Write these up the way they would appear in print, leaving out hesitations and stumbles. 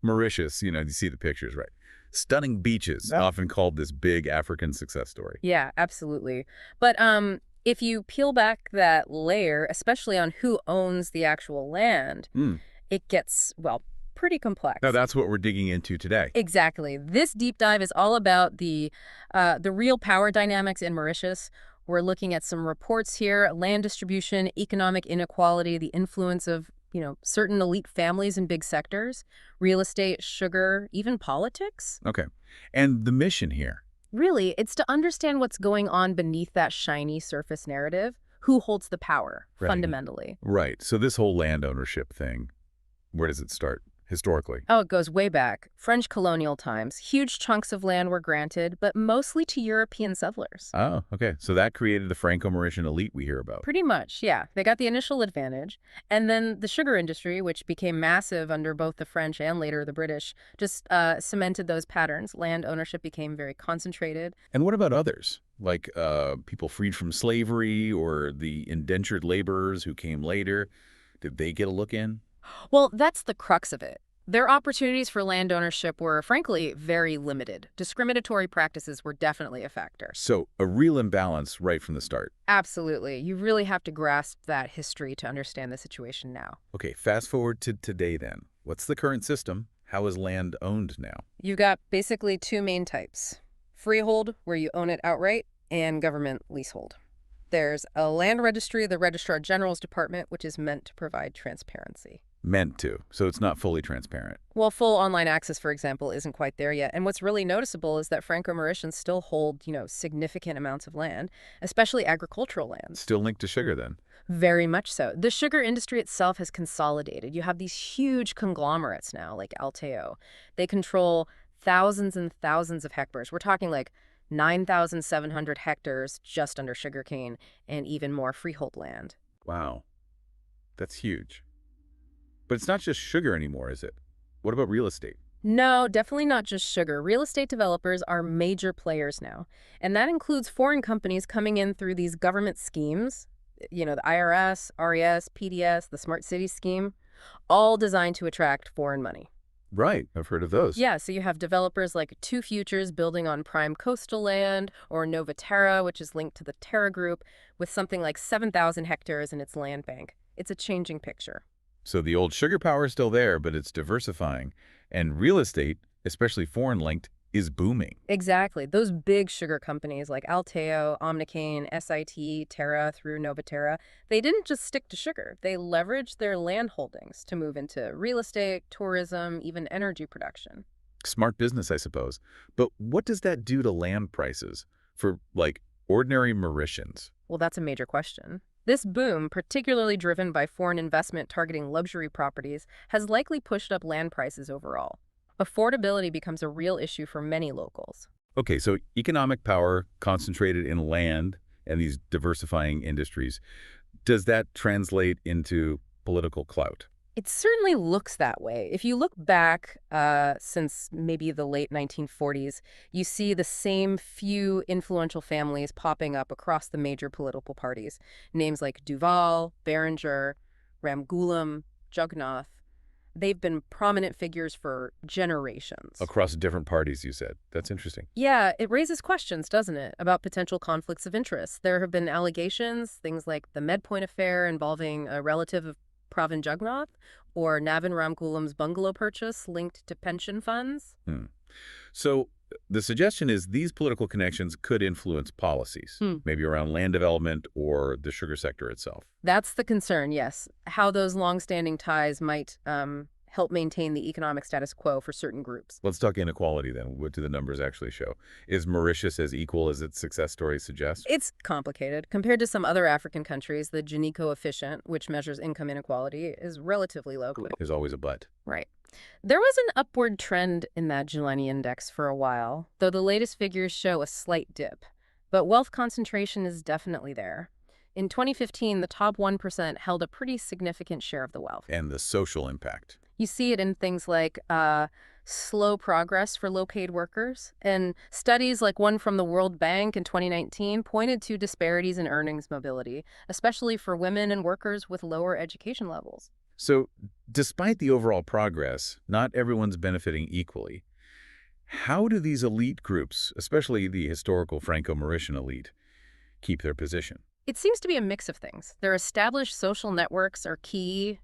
Mauritius, you see the pictures, right? Stunning beaches, often called this big African success story. Yeah, absolutely. But if you peel back that layer, especially on who owns the actual land, Hmm. it gets, well, pretty Now, complex. that's what we're digging into today. Exactly. This deep dive is all about the real power dynamics in Mauritius. We're looking at some reports here: land distribution, economic inequality, the influence of certain elite families in big sectors, real estate, sugar, even politics. Okay. And the mission here. Really, it's to understand what's going on beneath that shiny surface narrative. Who holds the power, Right. fundamentally? Right. So this whole land ownership thing, where does it start historically? Oh, it goes way back. French colonial times. Huge chunks of land were granted, but mostly to European settlers. Oh, okay. So that created the Franco-Mauritian elite we hear about. Pretty much, yeah. They got the initial advantage. And then the sugar industry, which became massive under both the French and later the British, just cemented those patterns. Land ownership became very concentrated. And what about others? Like people freed from slavery or the indentured laborers who came later? Did they get a look in? Well, that's the crux of it. Their opportunities for land ownership were, frankly, very limited. Discriminatory practices were definitely a factor. So a real imbalance right from the start. Absolutely. You really have to grasp that history to understand the situation now. Okay, fast forward to today then. What's the current system? How is land owned now? You've got basically two main types: freehold, where you own it outright, and government leasehold. There's a land registry, the Registrar General's Department, which is meant to provide transparency. Meant to, so it's not fully transparent. Well, full online access, for example, isn't quite there yet. And what's really noticeable is that Franco-Mauritians still hold, significant amounts of land, especially agricultural lands. Still linked to sugar then. Very much so. The sugar industry itself has consolidated. You have these huge conglomerates now, like Alteo. They control thousands and thousands of hectares. We're talking like 9,700 hectares just under sugarcane and even more freehold land. Wow, that's huge. But it's not just sugar anymore, is it? What about real estate? No, definitely not just sugar. Real estate developers are major players now. And that includes foreign companies coming in through these government schemes, the IRS, RES, PDS, the Smart City scheme, all designed to attract foreign money. Right, I've heard of those. Yeah, so you have developers like Two Futures building on prime coastal land, or Novaterra, which is linked to the Terra Group, with something like 7,000 hectares in its land bank. It's a changing picture. So the old sugar power is still there, but it's diversifying. And real estate, especially foreign-linked, is booming. Exactly. Those big sugar companies like Alteo, Omnicane, SIT, Terra through Novaterra, they didn't just stick to sugar. They leveraged their land holdings to move into real estate, tourism, even energy production. Smart business, I suppose. But what does that do to land prices for, like, ordinary Mauritians? Well, that's a major question. This boom, particularly driven by foreign investment targeting luxury properties, has likely pushed up land prices overall. Affordability becomes a real issue for many locals. Okay, so economic power concentrated in land and these diversifying industries, does that translate into political clout? It certainly looks that way. If you look back since maybe the late 1940s, you see the same few influential families popping up across the major political parties. Names like Duval, Berenger, Ramgoolam, Jugnauth. They've been prominent figures for generations. Across different parties, you said. That's interesting. Yeah, it raises questions, doesn't it, about potential conflicts of interest. There have been allegations, things like the Medpoint affair involving a relative of Pravin Jugnauth, or Navin Ramgoolam's bungalow purchase linked to pension funds. So the suggestion is these political connections could influence policies, maybe around land development or the sugar sector itself. That's the concern, yes. How those longstanding ties might help maintain the economic status quo for certain groups. Let's talk inequality then. What do the numbers actually show? Is Mauritius as equal as its success stories suggest? It's complicated. Compared to some other African countries, the Gini coefficient, which measures income inequality, is relatively low. There's always a but. Right. There was an upward trend in that Gini index for a while, though the latest figures show a slight dip. But wealth concentration is definitely there. In 2015, the top 1% held a pretty significant share of the wealth. And the social impact. You see it in things like slow progress for low-paid workers. And studies like one from the World Bank in 2019 pointed to disparities in earnings mobility, especially for women and workers with lower education levels. So, despite the overall progress, not everyone's benefiting equally. How do these elite groups, especially the historical Franco-Mauritian elite, keep their position? It seems to be a mix of things. Their established social networks are key.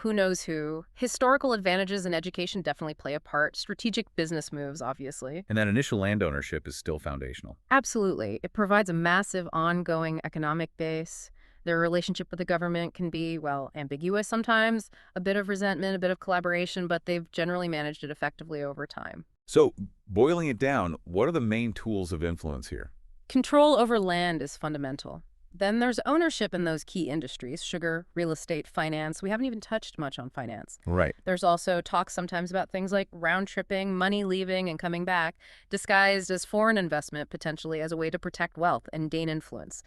Who knows who. Historical advantages in education definitely play a part. Strategic business moves, obviously. And that initial land ownership is still foundational. Absolutely. It provides a massive ongoing economic base. Their relationship with the government can be, well, ambiguous sometimes, a bit of resentment, a bit of collaboration, but they've generally managed it effectively over time. So, boiling it down, what are the main tools of influence here? Control over land is fundamental. Then there's ownership in those key industries, sugar, real estate, finance. We haven't even touched much on finance. Right. There's also talk sometimes about things like round-tripping, money leaving and coming back, disguised as foreign investment, potentially as a way to protect wealth and gain influence.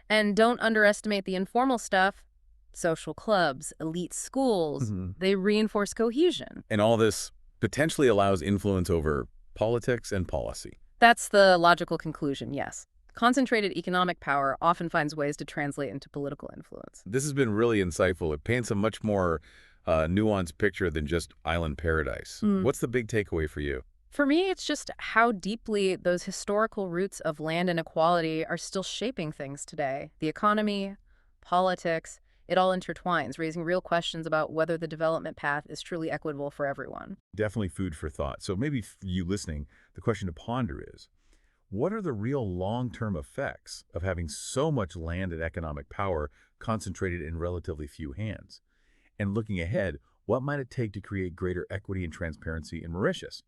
And don't underestimate the informal stuff. Social clubs, elite schools, they reinforce cohesion. And all this potentially allows influence over politics and policy. That's the logical conclusion, yes. Concentrated economic power often finds ways to translate into political influence. This has been really insightful. It paints a much more nuanced picture than just island paradise. What's the big takeaway for you? For me, it's just how deeply those historical roots of land inequality are still shaping things today. The economy, politics, it all intertwines, raising real questions about whether the development path is truly equitable for everyone. Definitely food for thought. So maybe for you listening, the question to ponder is, what are the real long-term effects of having so much land and economic power concentrated in relatively few hands? And looking ahead, what might it take to create greater equity and transparency in Mauritius?